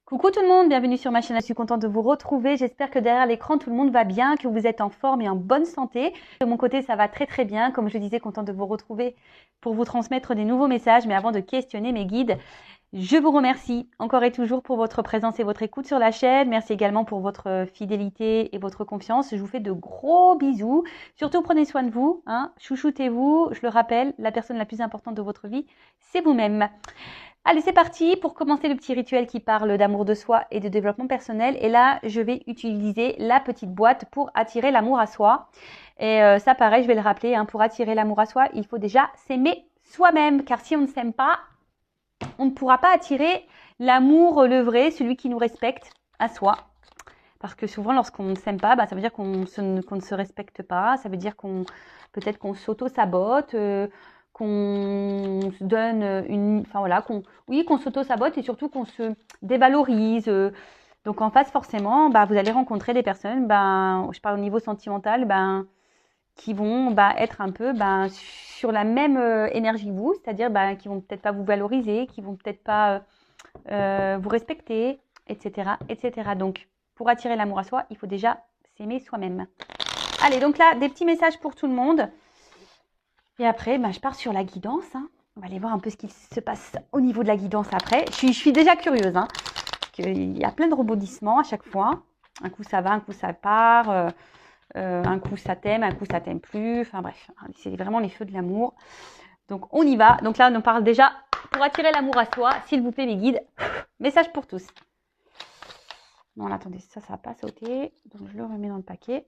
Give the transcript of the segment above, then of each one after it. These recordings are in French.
Coucou tout le monde, bienvenue sur ma chaîne, je suis contente de vous retrouver. J'espère que derrière l'écran tout le monde va bien, que vous êtes en forme et en bonne santé. De mon côté ça va très très bien, comme je disais, contente de vous retrouver pour vous transmettre des nouveaux messages. Mais avant de questionner mes guides, je vous remercie encore et toujours pour votre présence et votre écoute sur la chaîne. Merci également pour votre fidélité et votre confiance. Je vous fais de gros bisous. Surtout prenez soin de vous, hein. Chouchoutez-vous. Je le rappelle, la personne la plus importante de votre vie, c'est vous-même. Allez, c'est parti pour commencer le petit rituel qui parle d'amour de soi et de développement personnel. Et là, je vais utiliser la petite boîte pour attirer l'amour à soi. Et ça, pareil, je vais le rappeler, hein, pour attirer l'amour à soi, il faut déjà s'aimer soi-même. Car si on ne s'aime pas, on ne pourra pas attirer l'amour, le vrai, celui qui nous respecte à soi. Parce que souvent, lorsqu'on ne s'aime pas, ça veut dire qu'on ne se respecte pas. Ça veut dire peut-être qu'on s'auto-sabote, qu'on se donne qu'on s'auto-sabote et surtout qu'on se dévalorise. Donc en face, forcément, vous allez rencontrer des personnes, je parle au niveau sentimental, qui vont être un peu sur la même énergie que vous, c'est-à-dire qui vont peut-être pas vous valoriser, qui vont peut-être pas vous respecter, etc., etc. Donc, pour attirer l'amour à soi, il faut déjà s'aimer soi-même. Allez, donc là, des petits messages pour tout le monde. Et après, je pars sur la guidance. Hein. On va aller voir un peu ce qui se passe au niveau de la guidance après. Je suis déjà curieuse. Hein, parce qu'il y a plein de rebondissements à chaque fois. Un coup, ça va, un coup, ça part. Un coup, ça t'aime, un coup, ça t'aime plus. Enfin bref, c'est vraiment les feux de l'amour. Donc, on y va. Donc là, on parle déjà pour attirer l'amour à soi. S'il vous plaît, mes guides. Message pour tous. Non, attendez, ça va pas sauter. Donc, je le remets dans le paquet.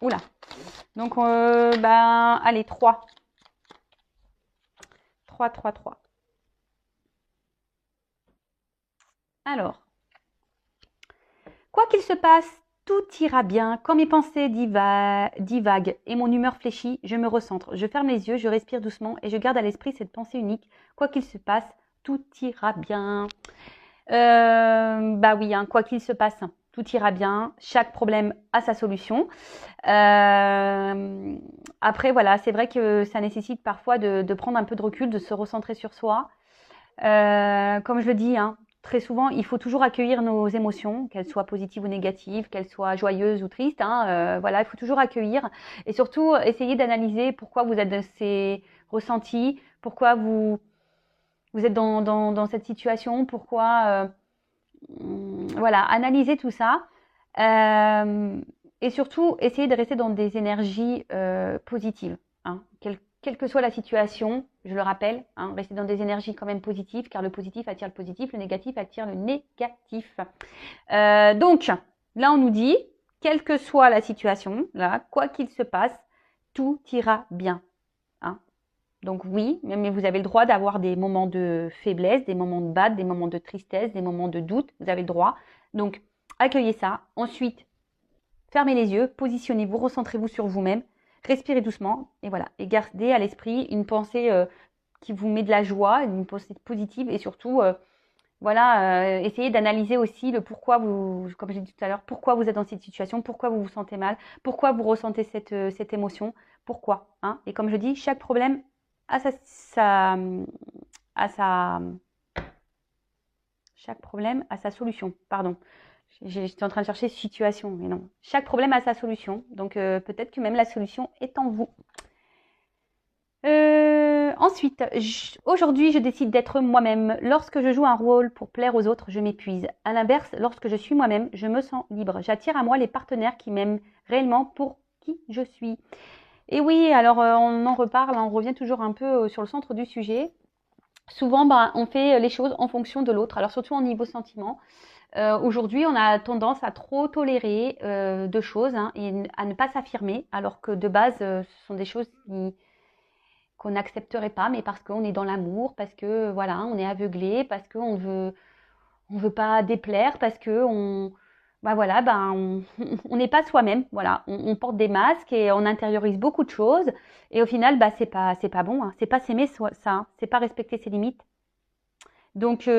Oula. Donc, allez, 3. 3, 3, 3. Alors, quoi qu'il se passe, tout ira bien. Quand mes pensées divaguent et mon humeur fléchit, je me recentre. Je ferme les yeux, je respire doucement et je garde à l'esprit cette pensée unique. Quoi qu'il se passe, tout ira bien. Oui, hein, quoi qu'il se passe, tout ira bien. Chaque problème a sa solution. Après, voilà, c'est vrai que ça nécessite parfois de prendre un peu de recul, de se recentrer sur soi. Comme je le dis, hein, très souvent, il faut toujours accueillir nos émotions, qu'elles soient positives ou négatives, qu'elles soient joyeuses ou tristes. Hein, voilà, il faut toujours accueillir et surtout essayer d'analyser pourquoi vous êtes dans ces ressentis, pourquoi vous êtes dans cette situation, pourquoi... voilà, analyser tout ça. Et surtout, essayer de rester dans des énergies positives. Hein. Quelle que soit la situation, je le rappelle, hein, rester dans des énergies quand même positives, car le positif attire le positif, le négatif attire le négatif. Donc, là, on nous dit, quelle que soit la situation, là, quoi qu'il se passe, tout ira bien. Hein. Donc oui, mais vous avez le droit d'avoir des moments de faiblesse, des moments de bad, des moments de tristesse, des moments de doute. Vous avez le droit. Donc, accueillez ça. Ensuite, fermez les yeux, positionnez-vous, recentrez-vous sur vous-même, respirez doucement et voilà. Et gardez à l'esprit une pensée qui vous met de la joie, une pensée positive et surtout, essayez d'analyser aussi le pourquoi vous, comme j'ai dit tout à l'heure, pourquoi vous êtes dans cette situation, pourquoi vous vous sentez mal, pourquoi vous ressentez cette émotion, pourquoi. Hein. Et comme je dis, chaque problème a chaque problème a sa solution. Pardon. J'étais en train de chercher situation, mais non. Chaque problème a sa solution. Donc, peut-être que même la solution est en vous. Ensuite, aujourd'hui, je décide d'être moi-même. Lorsque je joue un rôle pour plaire aux autres, je m'épuise. À l'inverse, lorsque je suis moi-même, je me sens libre. J'attire à moi les partenaires qui m'aiment réellement pour qui je suis. Et oui, alors on en reparle, on revient toujours un peu sur le centre du sujet. Souvent, on fait les choses en fonction de l'autre, alors surtout au niveau sentiment. Aujourd'hui, on a tendance à trop tolérer de choses et à ne pas s'affirmer, alors que de base, ce sont des choses qu'on n'accepterait pas, mais parce qu'on est dans l'amour, parce que voilà, on est aveuglé, parce qu'on veut pas déplaire, parce que on on n'est pas soi-même, voilà, on porte des masques et on intériorise beaucoup de choses et au final, c'est pas bon, hein, c'est pas s'aimer ça, hein, c'est pas respecter ses limites. Donc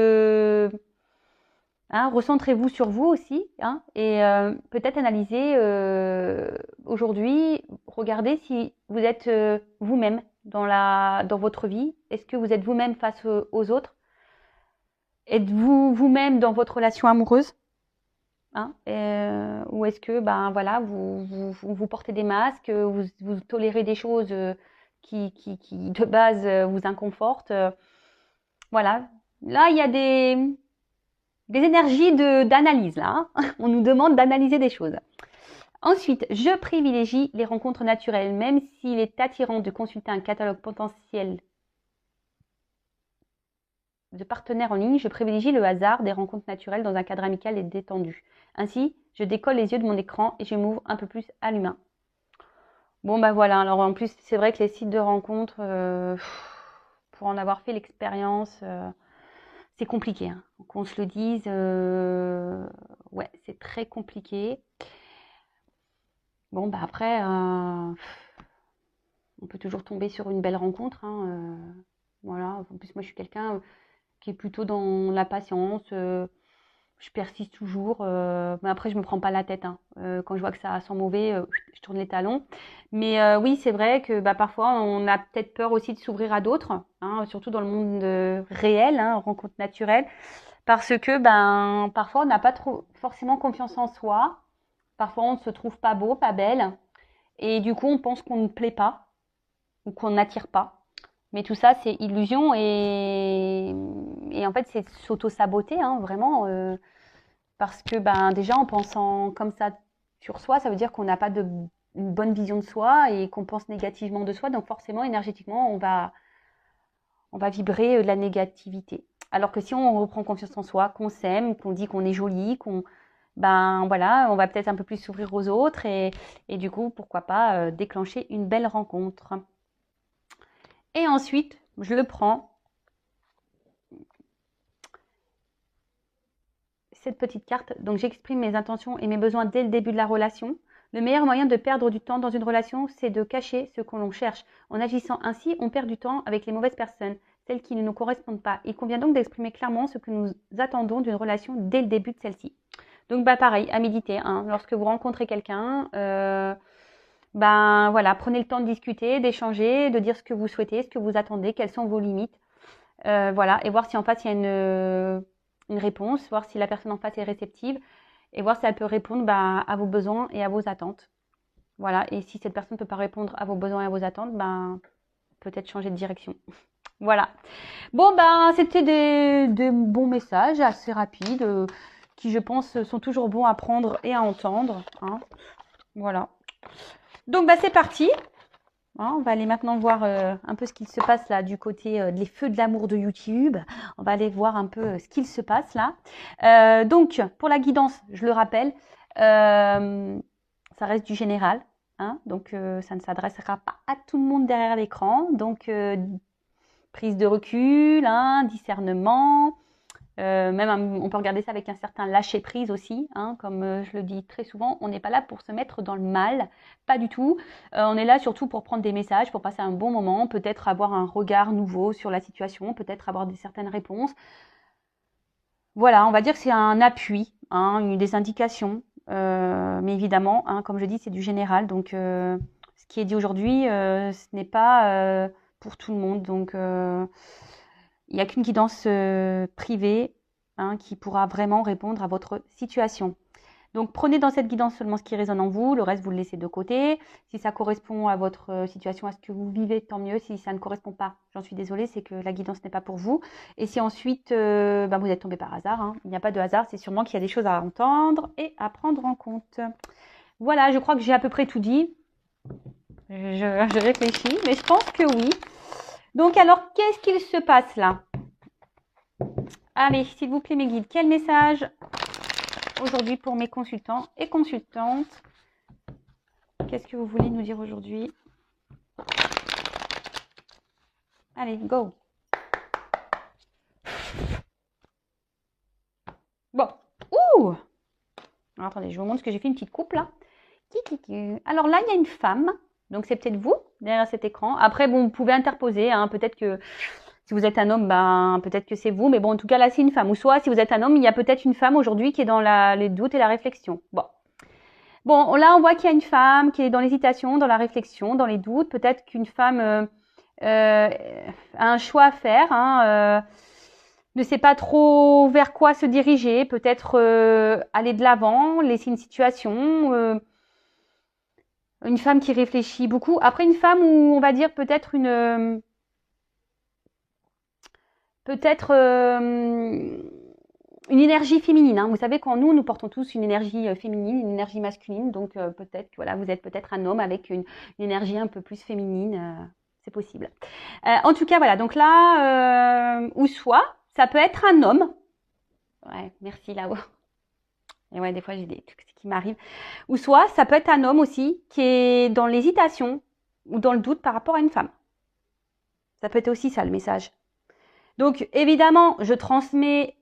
recentrez-vous sur vous aussi hein, et peut-être analyser aujourd'hui, regardez si vous êtes vous-même dans votre vie. Est-ce que vous êtes vous-même face aux autres? Êtes-vous vous-même dans votre relation amoureuse, hein, ou est-ce que ben voilà, vous portez des masques, vous tolérez des choses qui de base vous inconfortent. Voilà. Là, il y a des énergies d'analyse là, hein. On nous demande d'analyser des choses. Ensuite, je privilégie les rencontres naturelles, même s'il est attirant de consulter un catalogue potentiel de partenaires en ligne, je privilégie le hasard des rencontres naturelles dans un cadre amical et détendu. Ainsi, je décolle les yeux de mon écran et je m'ouvre un peu plus à l'humain. Bon, bah voilà. Alors en plus, c'est vrai que les sites de rencontres, pour en avoir fait l'expérience, c'est compliqué, hein. Qu'on se le dise, ouais, c'est très compliqué. Bon, bah après, on peut toujours tomber sur une belle rencontre, hein, voilà. En plus, moi, je suis quelqu'un qui est plutôt dans la patience. Je persiste toujours. Mais après, je me prends pas la tête, hein. Quand je vois que ça sent mauvais, je tourne les talons. Mais oui, c'est vrai que bah, parfois, on a peut-être peur aussi de s'ouvrir à d'autres, hein, surtout dans le monde réel, hein, rencontre naturelle, parce que ben parfois, on n'a pas trop forcément confiance en soi. Parfois, on ne se trouve pas beau, pas belle, et du coup, on pense qu'on ne plaît pas ou qu'on n'attire pas. Mais tout ça, c'est illusion et en fait, c'est s'auto-saboter, hein, vraiment. Parce que ben, déjà, en pensant comme ça sur soi, ça veut dire qu'on n'a pas une bonne vision de soi et qu'on pense négativement de soi. Donc forcément, énergétiquement, on va vibrer de la négativité. Alors que si on reprend confiance en soi, qu'on s'aime, qu'on dit qu'on est joli, ben voilà, on va peut-être un peu plus s'ouvrir aux autres et du coup, pourquoi pas déclencher une belle rencontre. Et ensuite, je le prends, cette petite carte. Donc, j'exprime mes intentions et mes besoins dès le début de la relation. Le meilleur moyen de perdre du temps dans une relation, c'est de cacher ce que l'on cherche. En agissant ainsi, on perd du temps avec les mauvaises personnes, celles qui ne nous correspondent pas. Il convient donc d'exprimer clairement ce que nous attendons d'une relation dès le début de celle-ci. Donc, bah, pareil, à méditer, hein. Lorsque vous rencontrez quelqu'un, ben voilà, prenez le temps de discuter, d'échanger, de dire ce que vous souhaitez, ce que vous attendez, quelles sont vos limites. Voilà, et voir si en face il y a une réponse, voir si la personne en face est réceptive et voir si elle peut répondre bah, à vos besoins et à vos attentes. Voilà, et si cette personne ne peut pas répondre à vos besoins et à vos attentes, ben peut-être changer de direction. Voilà. Bon, ben c'était des bons messages assez rapides qui, je pense, sont toujours bons à prendre et à entendre, hein. Voilà. Donc, bah, c'est parti. Hein, on va aller maintenant voir un peu ce qu'il se passe là du côté des feux de l'amour de YouTube. On va aller voir un peu ce qu'il se passe là. Donc, pour la guidance, je le rappelle, ça reste du général. Hein, donc, ça ne s'adressera pas à tout le monde derrière l'écran. Donc, prise de recul, hein, discernement. Même on peut regarder ça avec un certain lâcher prise aussi, hein, comme je le dis très souvent, on n'est pas là pour se mettre dans le mal, pas du tout. On est là surtout pour prendre des messages, pour passer un bon moment, peut-être avoir un regard nouveau sur la situation, peut-être avoir certaines réponses. Voilà, on va dire que c'est un appui, hein, des indications, mais évidemment, hein, comme je dis, c'est du général, donc ce qui est dit aujourd'hui, ce n'est pas pour tout le monde, donc il n'y a qu'une guidance privée, hein, qui pourra vraiment répondre à votre situation. Donc prenez dans cette guidance seulement ce qui résonne en vous, le reste vous le laissez de côté. Si ça correspond à votre situation, à ce que vous vivez, tant mieux. Si ça ne correspond pas, j'en suis désolée, c'est que la guidance n'est pas pour vous. Et si ensuite vous êtes tombé par hasard, hein, il n'y a pas de hasard, c'est sûrement qu'il y a des choses à entendre et à prendre en compte. Voilà, je crois que j'ai à peu près tout dit. Je réfléchis, mais je pense que oui. Donc alors, qu'est-ce qu'il se passe là? Allez, s'il vous plaît mes guides, quel message aujourd'hui pour mes consultants et consultantes? Qu'est-ce que vous voulez nous dire aujourd'hui? Allez, go. Bon. Ouh. Alors, attendez, je vous montre ce que j'ai fait, une petite coupe là. Alors là, il y a une femme. Donc, c'est peut-être vous, derrière cet écran. Après, bon, vous pouvez interposer, hein. Peut-être que si vous êtes un homme, ben, peut-être que c'est vous. Mais bon, en tout cas, là, c'est une femme. Ou soit, si vous êtes un homme, il y a peut-être une femme aujourd'hui qui est dans les doutes et la réflexion. Bon, là, on voit qu'il y a une femme qui est dans l'hésitation, dans la réflexion, dans les doutes. Peut-être qu'une femme a un choix à faire, hein. ne sait pas trop vers quoi se diriger, peut-être aller de l'avant, laisser une situation, une femme qui réfléchit beaucoup. Après, une femme où on va dire peut-être une énergie féminine. Hein. Vous savez qu'en nous portons tous une énergie féminine, une énergie masculine. Donc peut-être que voilà, vous êtes peut-être un homme avec une énergie un peu plus féminine. C'est possible. En tout cas, voilà. Donc là, ou soit, ça peut être un homme. Ouais, merci là-haut. Et ouais, des fois, j'ai des trucs qui m'arrivent. Ou soit, ça peut être un homme aussi qui est dans l'hésitation ou dans le doute par rapport à une femme. Ça peut être aussi ça, le message. Donc, évidemment, je transmets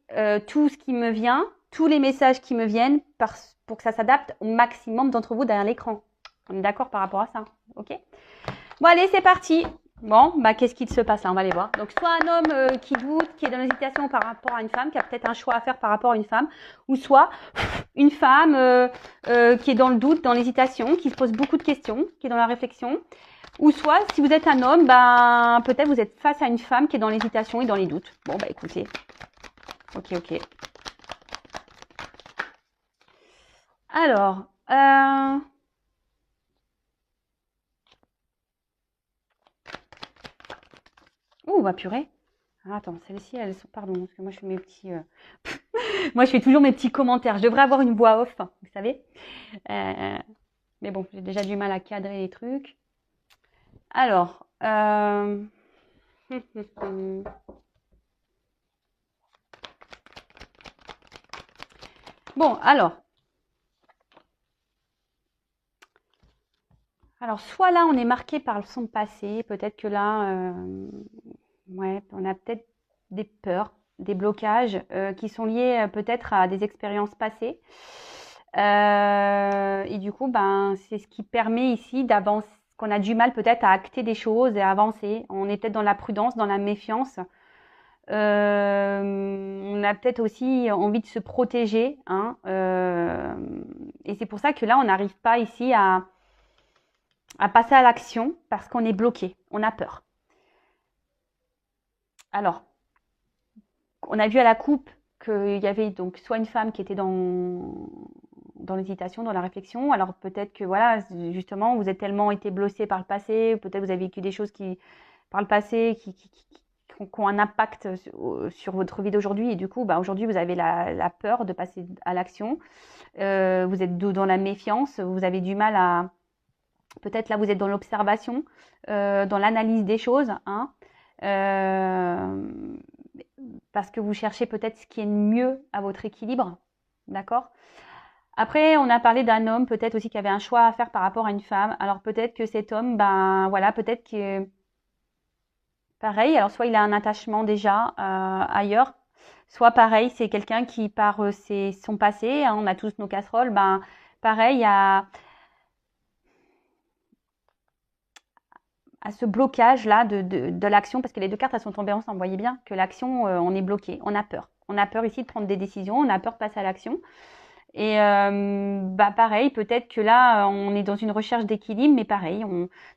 tout ce qui me vient, tous les messages qui me viennent pour que ça s'adapte au maximum d'entre vous derrière l'écran. On est d'accord par rapport à ça, ok? Bon, allez, c'est parti. Bon, bah, qu'est-ce qui se passe là? On va aller voir. Donc, soit un homme qui doute, qui est dans l'hésitation par rapport à une femme, qui a peut-être un choix à faire par rapport à une femme, ou soit une femme qui est dans le doute, dans l'hésitation, qui se pose beaucoup de questions, qui est dans la réflexion. Ou soit, si vous êtes un homme, ben, peut-être vous êtes face à une femme qui est dans l'hésitation et dans les doutes. Bon, bah écoutez. Ok. Alors, oh, bah purée. Ah, attends, celles-ci, elles sont... Pardon, parce que moi, je fais mes petits... Moi, je fais toujours mes petits commentaires. Je devrais avoir une voix off, vous savez. Mais bon, j'ai déjà du mal à cadrer les trucs. Alors, bon, alors, soit là, on est marqué par son passé, peut-être que là, ouais, on a peut-être des peurs, des blocages qui sont liés peut-être à des expériences passées. Et du coup, ben, c'est ce qui permet ici d'avancer, qu'on a du mal peut-être à acter des choses et à avancer. On est peut-être dans la prudence, dans la méfiance. On a peut-être aussi envie de se protéger, hein, et c'est pour ça que là, on n'arrive pas ici à passer à l'action parce qu'on est bloqué, on a peur. Alors, on a vu à la coupe qu'il y avait donc soit une femme qui était dans l'hésitation, dans la réflexion. Alors peut-être que voilà, justement, vous êtes tellement été blessé par le passé, peut-être vous avez vécu des choses par le passé qui ont un impact sur votre vie d'aujourd'hui. Et du coup, bah, aujourd'hui, vous avez la peur de passer à l'action. Vous êtes dans la méfiance, vous avez du mal à... Peut-être là, vous êtes dans l'observation, dans l'analyse des choses, hein, parce que vous cherchez peut-être ce qui est mieux à votre équilibre, d'accord? Après, on a parlé d'un homme peut-être aussi qui avait un choix à faire par rapport à une femme. Alors peut-être que cet homme, ben voilà, peut-être que pareil, alors soit il a un attachement déjà ailleurs, soit pareil, c'est quelqu'un qui par son passé, hein, on a tous nos casseroles, ben pareil, à ce blocage là de l'action, parce que les deux cartes elles sont tombées ensemble. Vous voyez bien que l'action, on est bloqué, on a peur. On a peur ici de prendre des décisions, on a peur de passer à l'action. Et bah pareil, peut-être que là, on est dans une recherche d'équilibre, mais pareil,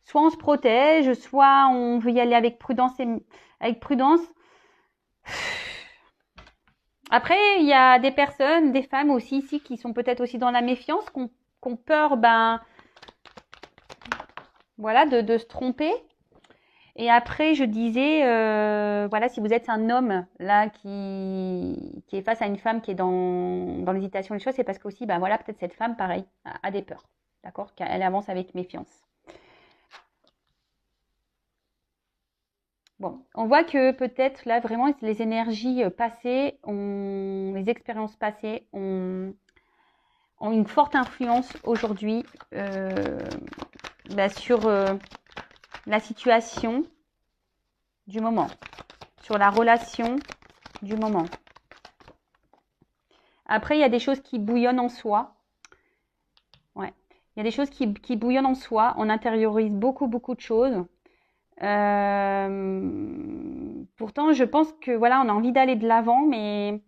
soit on se protège, soit on veut y aller avec prudence. Après, il y a des personnes, des femmes aussi ici, qui sont peut-être aussi dans la méfiance, qui ont peur, ben, voilà, de se tromper. Et après, je disais, voilà, si vous êtes un homme là qui est face à une femme qui est dans l'hésitation des choses, c'est parce qu'aussi, ben voilà, peut-être cette femme, pareil, a des peurs, d'accord, qu'elle avance avec méfiance. Bon, on voit que peut-être là vraiment les énergies passées, les expériences passées ont une forte influence aujourd'hui sur la situation du moment, sur la relation du moment. Après, il y a des choses qui bouillonnent en soi. Ouais. Il y a des choses qui bouillonnent en soi. On intériorise beaucoup de choses. Pourtant, je pense que voilà, on a envie d'aller de l'avant, mais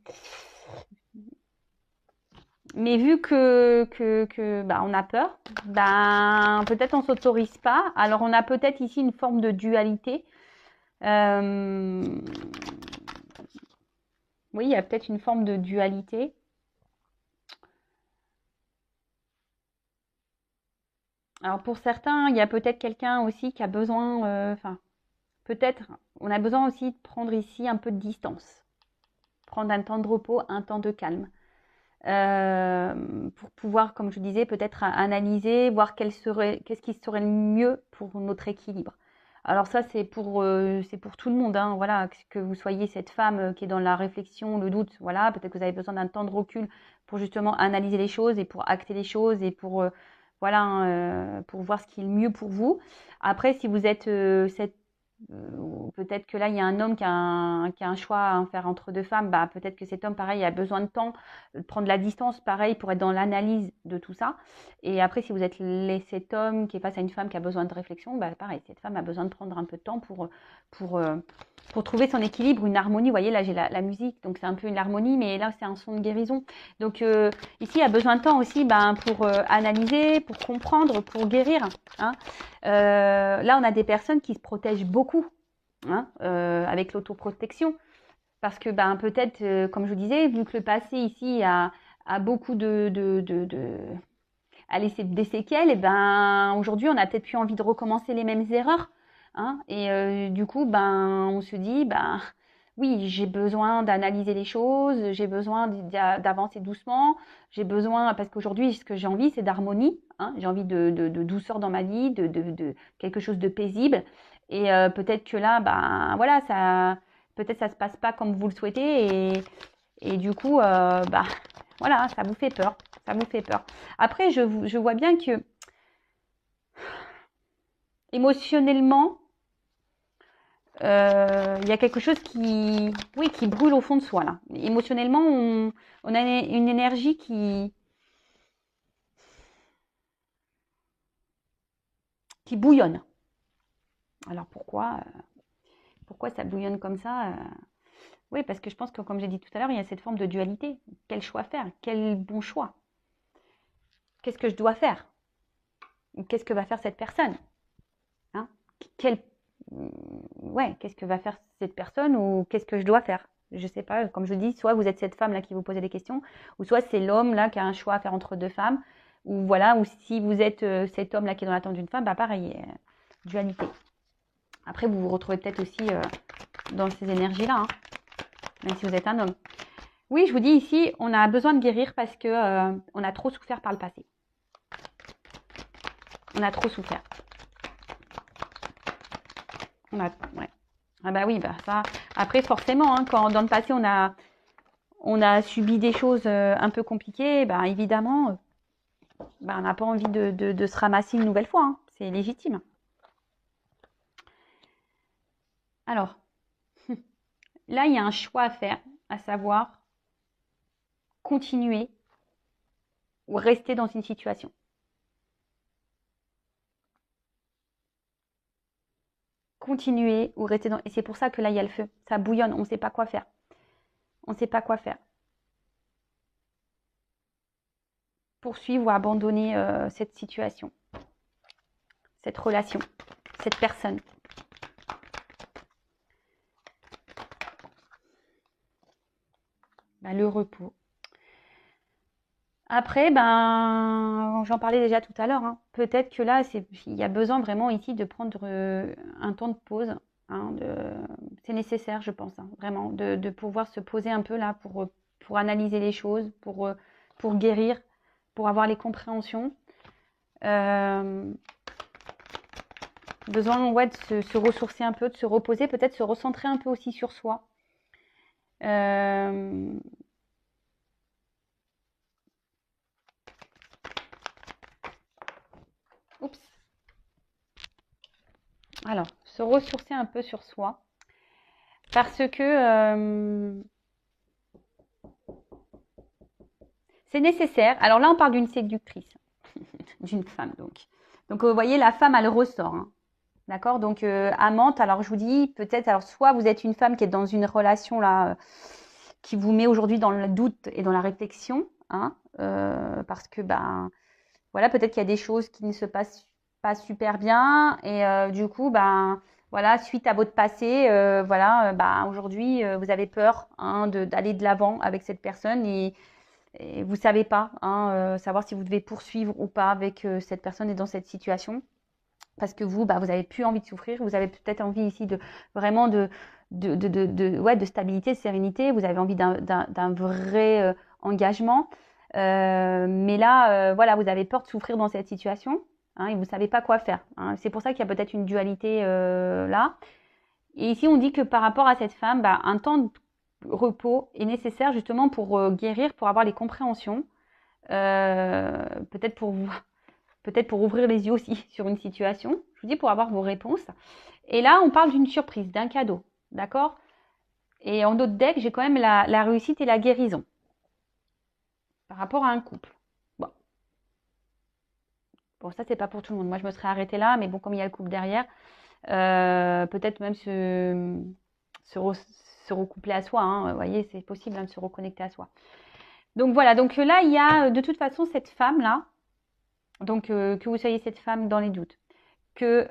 vu que bah, on a peur, ben peut-être on s'autorise pas. Alors on a peut-être ici une forme de dualité. Oui, il y a peut-être une forme de dualité. Alors pour certains, il y a peut-être quelqu'un aussi qui a besoin, enfin, peut-être, on a besoin aussi de prendre ici un peu de distance, prendre un temps de repos, un temps de calme, pour pouvoir, comme je disais, peut-être analyser, voir qu'est-ce qui serait le mieux pour notre équilibre. Alors ça, c'est pour tout le monde, hein, voilà, que vous soyez cette femme qui est dans la réflexion, le doute, voilà, peut-être que vous avez besoin d'un temps de recul pour justement analyser les choses et pour acter les choses et pour, voilà, hein, pour voir ce qui est le mieux pour vous. Après, si vous êtes peut-être que là, il y a un homme qui a un choix à faire entre deux femmes, bah, peut-être que cet homme, pareil, a besoin de temps, de prendre la distance, pareil, pour être dans l'analyse de tout ça. Et après, si vous êtes cet homme qui est face à une femme qui a besoin de réflexion, bah, pareil, cette femme a besoin de prendre un peu de temps pour, euh, pour trouver son équilibre, une harmonie. Vous voyez, là, j'ai la musique, donc c'est un peu une harmonie, mais là, c'est un son de guérison. Donc, ici, il y a besoin de temps aussi ben, pour analyser, pour comprendre, pour guérir. Hein. Là, on a des personnes qui se protègent beaucoup hein, avec l'autoprotection. Parce que ben, peut-être, comme je vous disais, vu que le passé ici a beaucoup a laissé des séquelles, et ben, aujourd'hui, on a peut-être plus envie de recommencer les mêmes erreurs. Hein, et du coup, ben, on se dit, ben, oui, j'ai besoin d'analyser les choses, j'ai besoin d'avancer doucement, j'ai besoin, parce qu'aujourd'hui, ce que j'ai envie, c'est d'harmonie, hein, j'ai envie de douceur dans ma vie, de quelque chose de paisible. Et peut-être que là, ben, voilà, peut-être ça se passe pas comme vous le souhaitez, et du coup, bah, voilà, ça vous fait peur, ça vous fait peur. Après, je vois bien que émotionnellement, il y a quelque chose qui, oui, qui brûle au fond de soi là. Émotionnellement, on a une énergie qui bouillonne. Alors pourquoi ça bouillonne comme ça Oui, parce que je pense que, comme j'ai dit tout à l'heure, il y a cette forme de dualité. Quel choix faire? Quel bon choix? Qu'est-ce que je dois faire? Ou qu'est-ce que va faire cette personne? Hein? Quel ouais, qu'est-ce que va faire cette personne ou qu'est-ce que je dois faire? Je sais pas, comme je dis, soit vous êtes cette femme là qui vous posez des questions, ou soit c'est l'homme là qui a un choix à faire entre deux femmes, ou voilà, ou si vous êtes cet homme là qui est dans l'attente d'une femme, bah pareil, dualité. Après, vous vous retrouvez peut-être aussi dans ces énergies-là, hein, même si vous êtes un homme. Oui, je vous dis ici, on a besoin de guérir parce que on a trop souffert par le passé. On a trop souffert. Ouais. Ah bah oui, bah ça. Après, forcément, hein, quand dans le passé on a subi des choses un peu compliquées, bah évidemment, bah, on n'a pas envie de se ramasser une nouvelle fois. Hein. C'est légitime. Alors, là, il y a un choix à faire, à savoir continuer ou rester dans une situation. Continuer ou rester dans. Et c'est pour ça que là, il y a le feu. Ça bouillonne, on ne sait pas quoi faire. On ne sait pas quoi faire. Poursuivre ou abandonner cette situation, cette relation, cette personne. Bah, le repos. Après, ben, j'en parlais déjà tout à l'heure. Hein. Peut-être que là, il y a besoin vraiment ici de prendre un temps de pause. Hein, c'est nécessaire, je pense, hein, vraiment, de pouvoir se poser un peu là pour analyser les choses, pour guérir, pour avoir les compréhensions. Besoin ouais, de se ressourcer un peu, de se reposer, peut-être se recentrer un peu aussi sur soi. Oups. Alors, se ressourcer un peu sur soi. Parce que c'est nécessaire. Alors là, on parle d'une séductrice, d'une femme donc. Donc, vous voyez, la femme, elle ressort. Hein. D'accord. Donc, amante, alors je vous dis, peut-être, alors soit vous êtes une femme qui est dans une relation là, qui vous met aujourd'hui dans le doute et dans la réflexion. Hein, parce que, ben, voilà, peut-être qu'il y a des choses qui ne se passent pas super bien. Et du coup, ben, voilà, suite à votre passé, voilà, bah, aujourd'hui, vous avez peur hein, d'aller de l'avant avec cette personne et vous savez pas, hein, savoir si vous devez poursuivre ou pas avec cette personne et dans cette situation. Parce que vous, bah, vous avez plus envie de souffrir, vous avez peut-être envie ici de vraiment ouais, de stabilité, de sérénité, vous avez envie d'un vrai engagement. Mais là, voilà, vous avez peur de souffrir dans cette situation hein, et vous ne savez pas quoi faire. Hein. C'est pour ça qu'il y a peut-être une dualité là. Et ici, on dit que par rapport à cette femme, bah, un temps de repos est nécessaire justement pour guérir, pour avoir les compréhensions, peut-être pour vous, peut-être pour ouvrir les yeux aussi sur une situation. Je vous dis pour avoir vos réponses. Et là, on parle d'une surprise, d'un cadeau, d'accord? Et en autre deck, j'ai quand même la réussite et la guérison par rapport à un couple. Bon, bon ça, c'est pas pour tout le monde. Moi, je me serais arrêtée là, mais bon, comme il y a le couple derrière, peut-être même se recoupler à soi. Hein. Vous voyez, c'est possible hein, de se reconnecter à soi. Donc voilà, donc là, il y a de toute façon cette femme-là, donc que vous soyez cette femme dans les doutes, que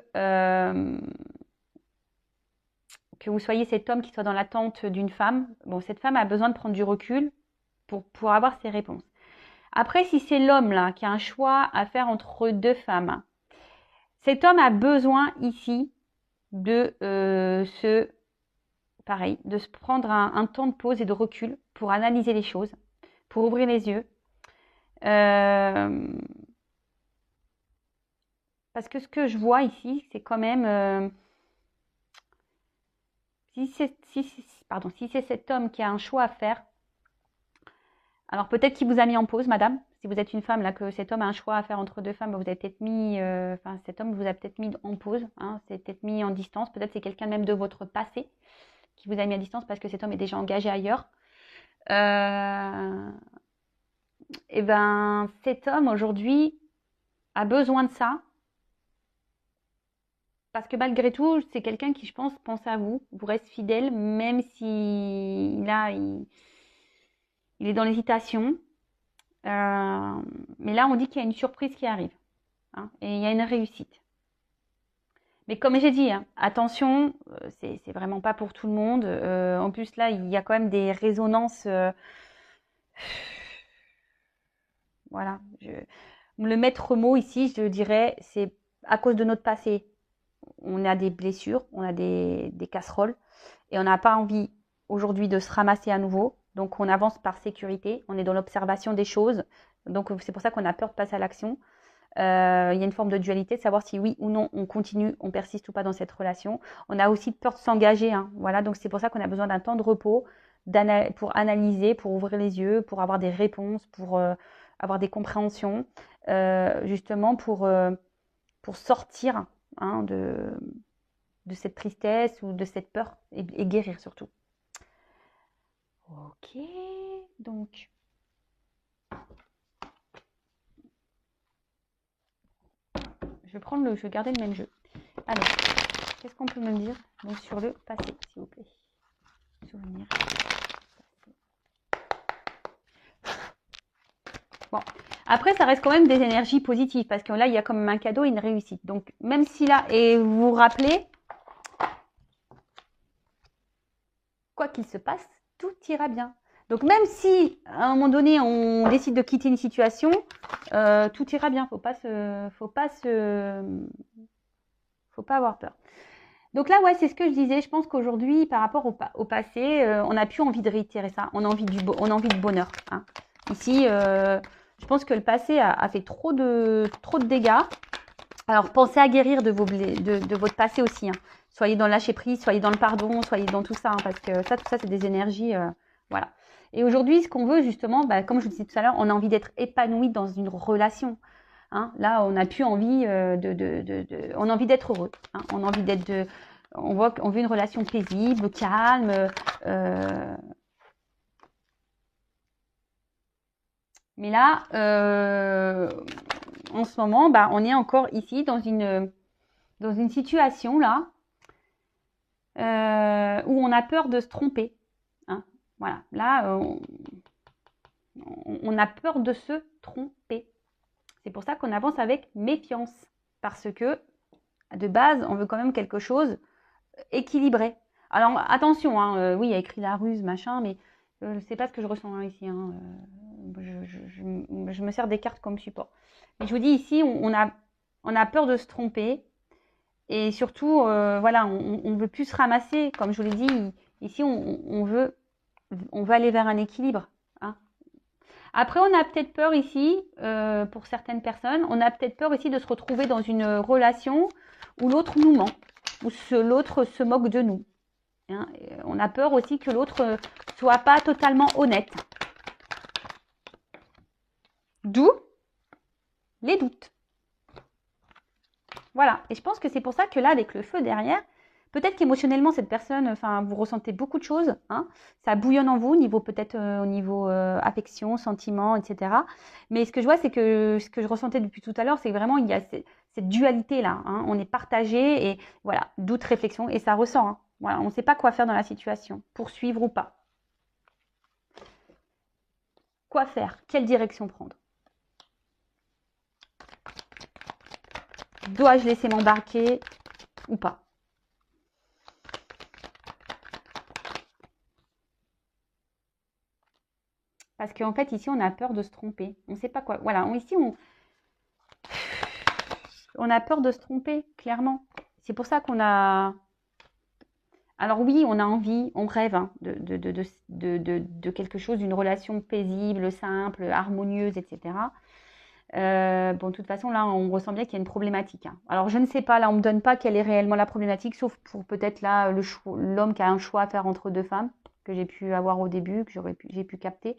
vous soyez cet homme qui soit dans l'attente d'une femme, bon, cette femme a besoin de prendre du recul pour avoir ses réponses. Après, si c'est l'homme là qui a un choix à faire entre deux femmes, cet homme a besoin ici de de se prendre un temps de pause et de recul pour analyser les choses, pour ouvrir les yeux. Parce que ce que je vois ici, c'est quand même si c'est cet homme qui a un choix à faire, alors peut-être qu'il vous a mis en pause, madame. Si vous êtes une femme, là, que cet homme a un choix à faire entre deux femmes, vous avez peut-être mis, cet homme vous a peut-être mis en pause, hein, c'est peut-être mis en distance. Peut-être c'est quelqu'un même de votre passé qui vous a mis à distance parce que cet homme est déjà engagé ailleurs. Et ben, cet homme aujourd'hui a besoin de ça parce que malgré tout, c'est quelqu'un qui, je pense à vous, vous reste fidèle, même si là, il est dans l'hésitation. Mais là, on dit qu'il y a une surprise qui arrive. Hein, et il y a une réussite. Mais comme j'ai dit, hein, attention, c'est vraiment pas pour tout le monde. En plus, là, il y a quand même des résonances. Voilà. Le maître mot ici, je dirais, c'est à cause de notre passé. On a des blessures, on a des casseroles. Et on n'a pas envie aujourd'hui de se ramasser à nouveau. Donc, on avance par sécurité. On est dans l'observation des choses. Donc, c'est pour ça qu'on a peur de passer à l'action. Il y a une forme de dualité, de savoir si oui ou non on continue, on persiste ou pas dans cette relation. On a aussi peur de s'engager. Hein. Voilà, donc c'est pour ça qu'on a besoin d'un temps de repos pour analyser, pour ouvrir les yeux, pour avoir des réponses, pour avoir des compréhensions, justement pour sortir hein, de cette tristesse ou de cette peur et guérir surtout. Ok, donc... Je vais garder le même jeu. Alors, qu'est-ce qu'on peut me dire donc, sur le passé, s'il vous plaît? Souvenir. Bon, après, ça reste quand même des énergies positives parce que là, il y a quand même un cadeau et une réussite. Donc, même si là, et vous vous rappelez, quoi qu'il se passe, tout ira bien. Donc, même si à un moment donné, on décide de quitter une situation, tout ira bien. Faut pas avoir peur. Donc là, ouais, c'est ce que je disais. Je pense qu'aujourd'hui, par rapport au passé, on n'a plus envie de réitérer ça. On a envie de bonheur. Hein. Ici, je pense que le passé a fait trop de dégâts. Alors, pensez à guérir de votre passé aussi. Hein. Soyez dans le lâcher prise, soyez dans le pardon, soyez dans tout ça. Hein, parce que tout ça, c'est des énergies. Voilà. Et aujourd'hui, ce qu'on veut, justement, bah, comme je vous disais tout à l'heure, on a envie d'être épanoui dans une relation. Hein, là, on n'a plus envie on a envie d'être heureux. Hein, on a envie on veut une relation paisible, calme. Mais là, en ce moment, bah, on est encore ici dans une situation là où on a peur de se tromper. Hein, voilà, là, on a peur de se tromper. C'est pour ça qu'on avance avec méfiance. Parce que, de base, on veut quand même quelque chose équilibré. Alors attention, hein, oui, il y a écrit la ruse, machin, mais c'est pas ce que je ressens hein, ici. Hein. Je me sers des cartes comme support. Mais je vous dis ici, on a peur de se tromper. Et surtout, voilà, on veut plus se ramasser. Comme je vous l'ai dit, ici, on veut aller vers un équilibre. Hein. Après, on a peut-être peur ici, pour certaines personnes, on a peut-être peur ici de se retrouver dans une relation où l'autre nous ment, où l'autre se moque de nous. Hein. On a peur aussi que l'autre soit pas totalement honnête. D'où les doutes. Voilà. Et je pense que c'est pour ça que là, avec le feu derrière, peut-être qu'émotionnellement, cette personne, enfin, vous ressentez beaucoup de choses. Hein. Ça bouillonne en vous, peut-être au niveau affection, sentiment, etc. Mais ce que je vois, c'est que ce que je ressentais depuis tout à l'heure, c'est que vraiment, il y a cette dualité-là. Hein. On est partagé et voilà, doute, réflexion, et ça ressent. Hein. Voilà, on ne sait pas quoi faire dans la situation, poursuivre ou pas. Quoi faire? Quelle direction prendre? Dois-je laisser m'embarquer ou pas? Parce qu'en fait, ici, on a peur de se tromper. On ne sait pas quoi. Voilà, ici, on a peur de se tromper, clairement. C'est pour ça qu'on a... Alors oui, on a envie, on rêve hein, de quelque chose, d'une relation paisible, simple, harmonieuse, etc. Bon, de toute façon, là, on ressent bien qu'il y a une problématique. Hein. Alors, je ne sais pas, là, on ne me donne pas quelle est réellement la problématique, sauf pour peut-être là, l'homme qui a un choix à faire entre deux femmes, que j'ai pu avoir au début, que j'ai pu capter.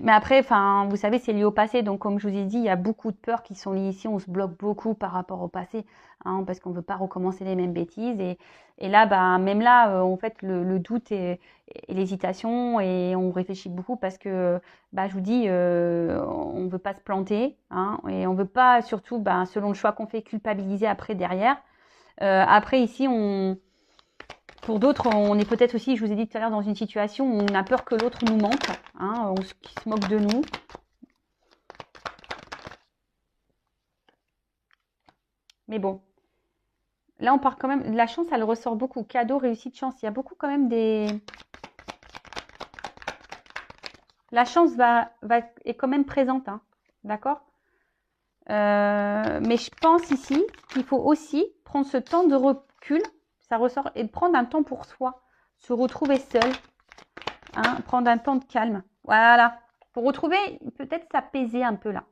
Mais après, enfin, vous savez, c'est lié au passé. Donc, comme je vous ai dit, il y a beaucoup de peurs qui sont liées ici. On se bloque beaucoup par rapport au passé, hein, parce qu'on ne veut pas recommencer les mêmes bêtises. Et là, bah, même là, en fait, le doute et l'hésitation, et on réfléchit beaucoup parce que, bah, je vous dis, on ne veut pas se planter, hein, et on ne veut pas, surtout, bah, selon le choix qu'on fait, culpabiliser après derrière. Après, ici, pour d'autres, on est peut-être aussi, je vous ai dit tout à l'heure, dans une situation où on a peur que l'autre nous manque, hein, qu'il se moque de nous. Mais bon, là on part quand même, la chance elle ressort beaucoup, cadeau, réussite, chance, il y a beaucoup quand même des... La chance est quand même présente, hein, d'accord mais je pense ici qu'il faut aussi prendre ce temps de recul, ça ressort, et de prendre un temps pour soi, se retrouver seul, hein, prendre un temps de calme. Voilà, pour retrouver, peut-être s'apaiser un peu là.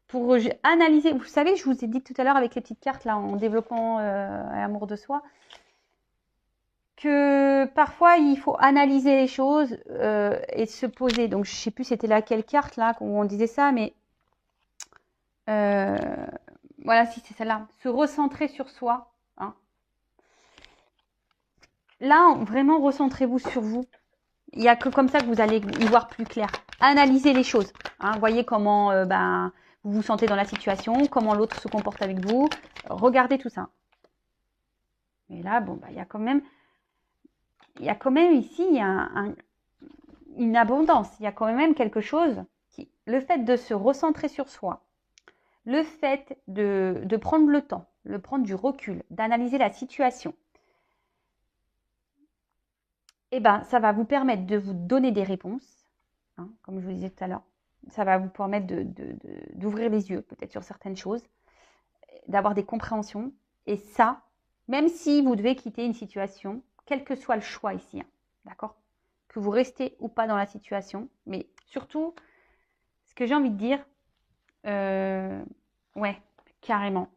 Pour analyser, vous savez, je vous ai dit tout à l'heure avec les petites cartes là, en développant l'amour de soi, que parfois il faut analyser les choses et se poser. Donc je sais plus c'était laquelle carte là où on disait ça, mais voilà, si c'est celle-là, se recentrer sur soi. Hein. Là, vraiment, recentrez-vous sur vous. Il n'y a que comme ça que vous allez y voir plus clair. Analysez les choses. Hein. Voyez comment vous vous sentez dans la situation, comment l'autre se comporte avec vous. Regardez tout ça. Mais là, bon, il y a quand même ici, il y a une abondance. Il y a quand même quelque chose qui, le fait de se recentrer sur soi, le fait de prendre le temps, de prendre du recul, d'analyser la situation, eh ben, ça va vous permettre de vous donner des réponses, hein, comme je vous disais tout à l'heure. Ça va vous permettre d'ouvrir les yeux peut-être sur certaines choses, d'avoir des compréhensions. Et ça, même si vous devez quitter une situation, quel que soit le choix ici, hein, d'accord, que vous restez ou pas dans la situation, mais surtout, ce que j'ai envie de dire, ouais, carrément.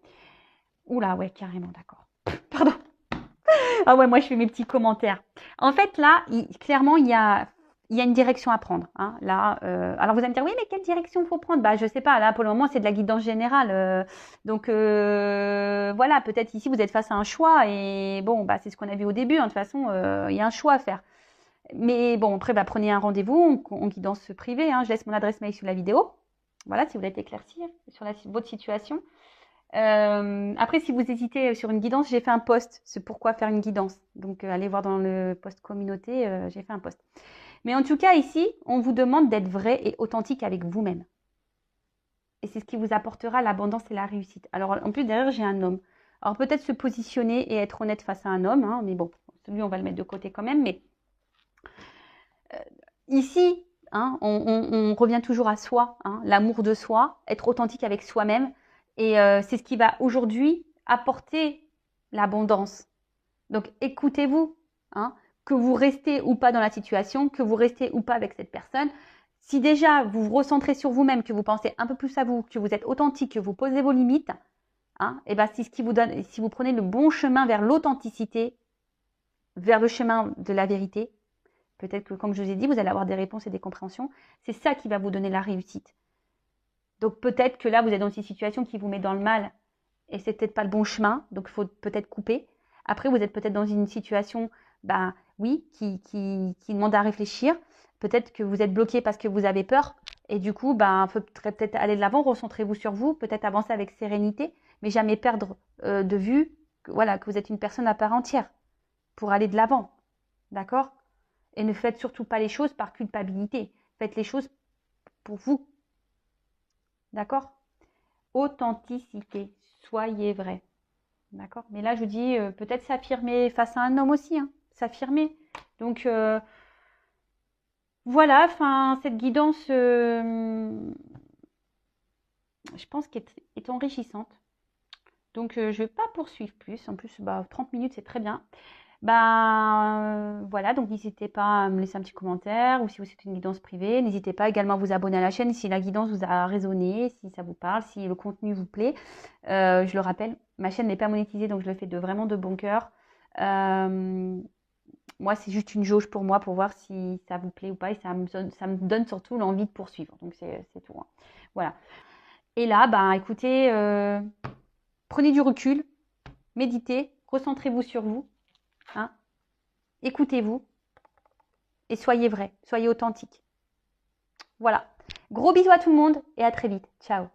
Oula, ouais, carrément, d'accord. Pardon. Ah ouais, moi je fais mes petits commentaires. En fait, là, clairement, il y a une direction à prendre. Hein. Là, alors vous allez me dire, oui, mais quelle direction faut prendre? Bah, je sais pas. Là, pour le moment, c'est de la guidance générale. Donc voilà, peut-être ici vous êtes face à un choix et bon, bah c'est ce qu'on a vu au début. Hein. De toute façon, il y a un choix à faire. Mais bon, après, bah, prenez un rendez-vous en guidance privée. Hein. Je laisse mon adresse mail sous la vidéo. Voilà, si vous voulez éclaircir sur votre situation. Après, si vous hésitez sur une guidance, j'ai fait un post. C'est pourquoi faire une guidance. Donc, allez voir dans le post communauté, j'ai fait un post. Mais en tout cas, ici, on vous demande d'être vrai et authentique avec vous-même. Et c'est ce qui vous apportera l'abondance et la réussite. Alors, en plus, derrière, j'ai un homme. Alors peut-être se positionner et être honnête face à un homme, hein, mais bon, celui on va le mettre de côté quand même. Mais ici, hein, on revient toujours à soi, hein, l'amour de soi, être authentique avec soi-même. Et c'est ce qui va aujourd'hui apporter l'abondance. Donc écoutez-vous, hein, que vous restez ou pas dans la situation, que vous restez ou pas avec cette personne. Si déjà vous vous recentrez sur vous-même, que vous pensez un peu plus à vous, que vous êtes authentique, que vous posez vos limites, hein, et ben c'est ce qui vous donne, si vous prenez le bon chemin vers l'authenticité, vers le chemin de la vérité, peut-être que comme je vous ai dit, vous allez avoir des réponses et des compréhensions, c'est ça qui va vous donner la réussite. Donc peut-être que là, vous êtes dans une situation qui vous met dans le mal et c'est peut-être pas le bon chemin, donc il faut peut-être couper. Après, vous êtes peut-être dans une situation, bah oui, qui demande à réfléchir. Peut-être que vous êtes bloqué parce que vous avez peur et du coup, bah, il faudrait peut-être aller de l'avant, recentrez-vous sur vous, peut-être avancer avec sérénité, mais jamais perdre de vue que, voilà, que vous êtes une personne à part entière pour aller de l'avant, d'accord? Et ne faites surtout pas les choses par culpabilité. Faites les choses pour vous, d'accord? Authenticité, soyez vrai. D'accord. Mais là, je vous dis, peut-être s'affirmer face à un homme aussi, hein, s'affirmer. Donc, voilà, enfin, cette guidance, je pense qu'elle est enrichissante. Donc, je ne vais pas poursuivre plus. En plus, bah, 30 minutes, c'est très bien. Ben voilà, donc n'hésitez pas à me laisser un petit commentaire ou si c'est une guidance privée, n'hésitez pas également à vous abonner à la chaîne si la guidance vous a résonné, si ça vous parle, si le contenu vous plaît. Je le rappelle, ma chaîne n'est pas monétisée, donc je le fais vraiment de bon cœur. Moi, c'est juste une jauge pour moi pour voir si ça vous plaît ou pas et ça me donne surtout l'envie de poursuivre. Donc c'est tout, hein. Voilà. Et là, ben écoutez, prenez du recul, méditez, recentrez-vous sur vous. Hein, écoutez-vous et soyez vrai, soyez authentique. Voilà. Gros bisous à tout le monde et à très vite. Ciao.